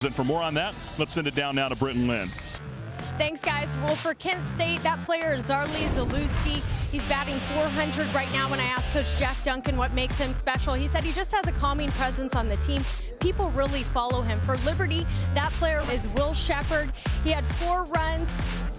And for more on that, let's send it down now to Britton Lynn. Thanks, guys. Well, for Kent State, that player is Zarley Zalewski. He's batting .400 right now. When I asked Coach Jeff Duncan what makes him special, he said he just has a calming presence on the team. People really follow him. For Liberty, that player is Will Shepard. He had 4 runs,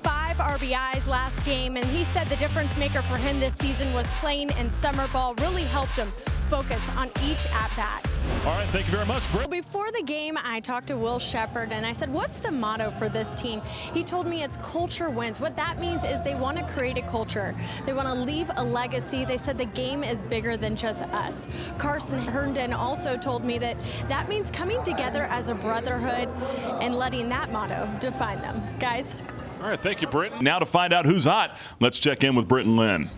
5 RBIs last game, and he said the difference maker for him this season was playing in summer ball. Really helped him focus on each at-bat. All right, thank you very much, Britt. Before the game, I talked to Will Shepard, and I said, what's the motto for this team? He told me it's culture wins. What that means is they want to create a culture. They want to leave a legacy. They said the game is bigger than just us. Carson Herndon also told me that that means coming together as a brotherhood and letting that motto define them. Guys. All right, thank you, Britt. Now to find out who's hot, let's check in with Britton Lynn.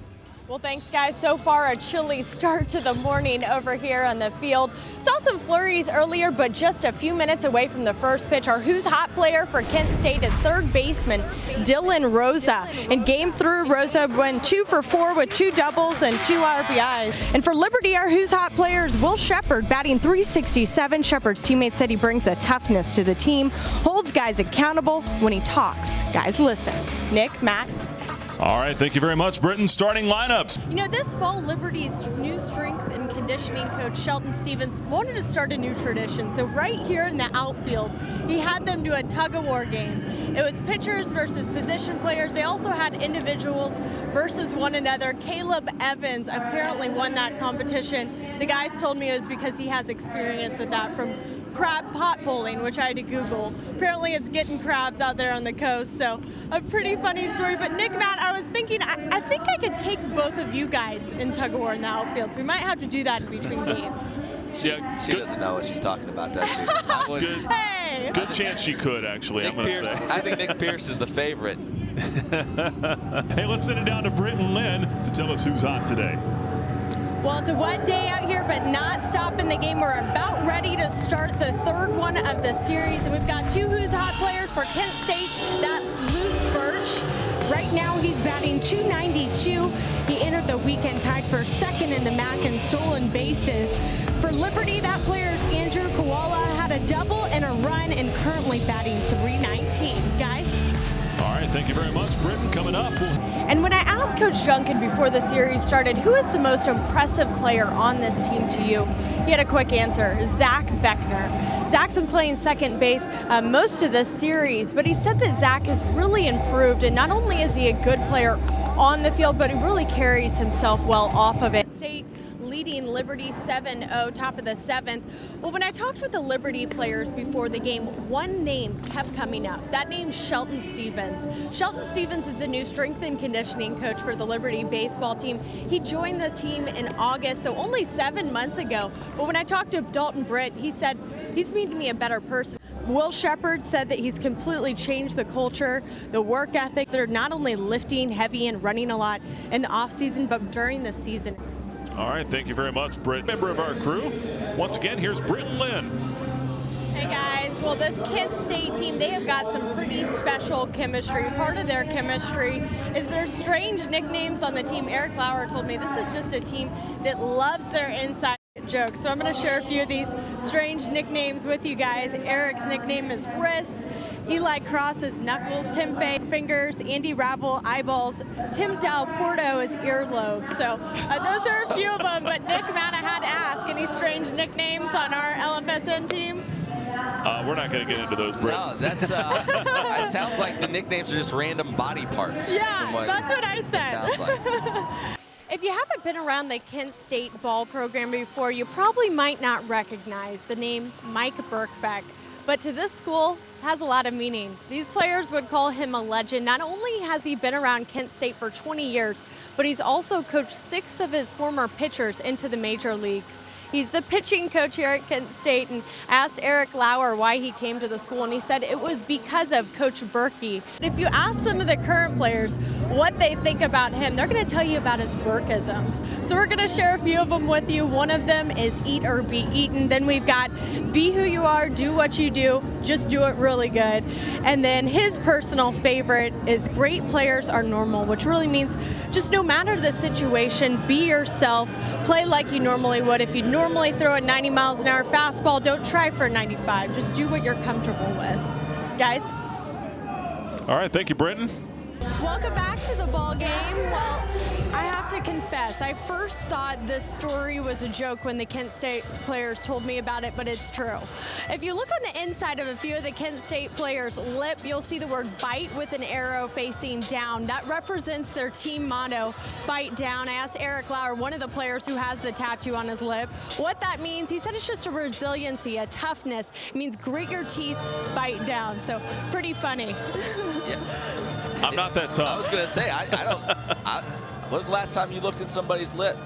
Well, thanks, guys. So far, a chilly start to the morning over here on the field. Saw some flurries earlier, but just a few minutes away from the first pitch. Our Who's Hot player for Kent State is third baseman Dylan Rosa. In game 3, Rosa went 2 for 4 with 2 doubles and 2 RBIs. And for Liberty, our Who's Hot player is Will Shepard, batting .367. Shepard's teammates said he brings a toughness to the team, holds guys accountable when he talks. Guys, listen. Nick, Matt. All right, thank you very much, Britton. Starting lineups. You know, this fall, Liberty's new strength and conditioning coach, Shelton Stevens, wanted to start a new tradition. So right here in the outfield, he had them do a tug-of-war game. It was pitchers versus position players. They also had individuals versus one another. Caleb Evans apparently won that competition. The guys told me it was because he has experience with that from crab pot bowling, which I had to Google. Apparently it's getting crabs out there on the coast, so a pretty funny story. But Nick, Matt, I was thinking, I think I could take both of you guys in tug-of-war in the outfield, so we might have to do that in between games. She doesn't know what she's talking about, does she? Hey! Good chance she could, actually, I'm going to say. I think Nick Pierce is the favorite. Hey, let's send it down to Britton Lynn to tell us who's hot today. Well, it's a wet day out here, but not stopping the game. We're about ready to start the third one of the series, and we've got 2 Who's Hot players for Kent State. That's Luke Birch. Right now, he's batting .292. He entered the weekend tied for second in the MAC in stolen bases. For Liberty, that player is Andrew Koala, had a double and a run, and currently batting .319. Guys? All right, thank you very much, Britton. Coming up. And when I asked Coach Duncan before the series started, who is the most impressive player on this team to you? He had a quick answer, Zach Beckner. Zach's been playing second base most of this series, but he said that Zach has really improved, and not only is he a good player on the field, but he really carries himself well off of it. State leading Liberty 7-0, top of the 7th. Well, when I talked with the Liberty players before the game, one name kept coming up. That name's Shelton Stevens. Shelton Stevens is the new strength and conditioning coach for the Liberty baseball team. He joined the team in August, so only 7 months ago. But when I talked to Dalton Britt, he said he's made me a better person. Will Shepard said that he's completely changed the culture, the work ethic. They're not only lifting heavy and running a lot in the offseason, but during the season. All right, thank you very much, Britt. Member of our crew. Once again, here's Britton Lynn. Hey guys, well this Kent State team, they have got some pretty special chemistry. Part of their chemistry is their strange nicknames on the team. Eric Lauer told me this is just a team that loves their inside jokes. So I'm going to share a few of these strange nicknames with you guys. Eric's nickname is Wrists. Eli Cross is Knuckles, Tim Fay, Fingers, Andy Ravel, Eyeballs, Tim Del Porto is Earlobe. So those are a few of them, but Nick, Matt, I had to ask, any strange nicknames on our LFSN team? We're not going to get into those, Britt. No, that's, it sounds like the nicknames are just random body parts. Yeah, that's what I said. Sounds like. If you haven't been around the Kent State ball program before, you probably might not recognize the name Mike Birkbeck. But to this school, it has a lot of meaning. These players would call him a legend. Not only has he been around Kent State for 20 years, but he's also coached 6 of his former pitchers into the major leagues. He's the pitching coach here at Kent State, and asked Eric Lauer why he came to the school, and he said it was because of Coach Berkey. If you ask some of the current players what they think about him, they're going to tell you about his Berkisms. So we're going to share a few of them with you. One of them is eat or be eaten. Then we've got be who you are, do what you do, just do it really good. And then his personal favorite is great players are normal, which really means just no matter the situation, be yourself, play like you normally would. If you normally throw a 90 miles an hour fastball, don't try for a 95. Just do what you're comfortable with. Guys? All right, thank you, Britton. Welcome back to the ball game. Well, I have to confess, I first thought this story was a joke when the Kent State players told me about it, but it's true. If you look on the inside of a few of the Kent State players' lip, you'll see the word bite with an arrow facing down. That represents their team motto, bite down. I asked Eric Lauer, one of the players who has the tattoo on his lip, what that means. He said it's just a resiliency, a toughness. It means grit your teeth, bite down. So pretty funny. Yeah. I'm not that tough. I was going to say, I don't. When was the last time you looked in somebody's lip?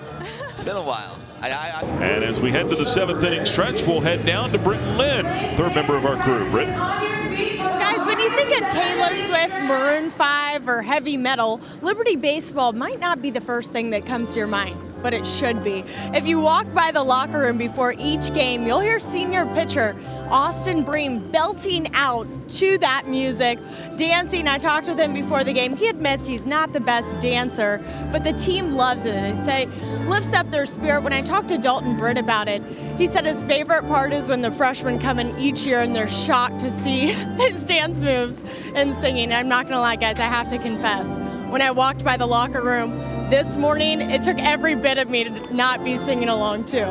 It's been a while. And as we head to the 7th inning stretch, we'll head down to Britton Lynn, third member of our crew. Britton. Guys, when you think of Taylor Swift, Maroon 5, or heavy metal, Liberty Baseball might not be the first thing that comes to your mind, but it should be. If you walk by the locker room before each game, you'll hear senior pitcher Austin Bream belting out to that music, dancing. I talked with him before the game. He admits he's not the best dancer, but the team loves it. They say lifts up their spirit. When I talked to Dalton Britt about it, he said his favorite part is when the freshmen come in each year and they're shocked to see his dance moves and singing. I'm not going to lie, guys, I have to confess. When I walked by the locker room this morning, it took every bit of me to not be singing along, too.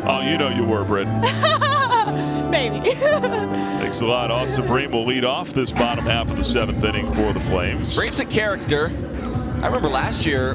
Oh, you know you were, Britton. Maybe. Thanks a lot. Austin Bream will lead off this bottom half of the 7th inning for the Flames. Bream's a character. I remember last year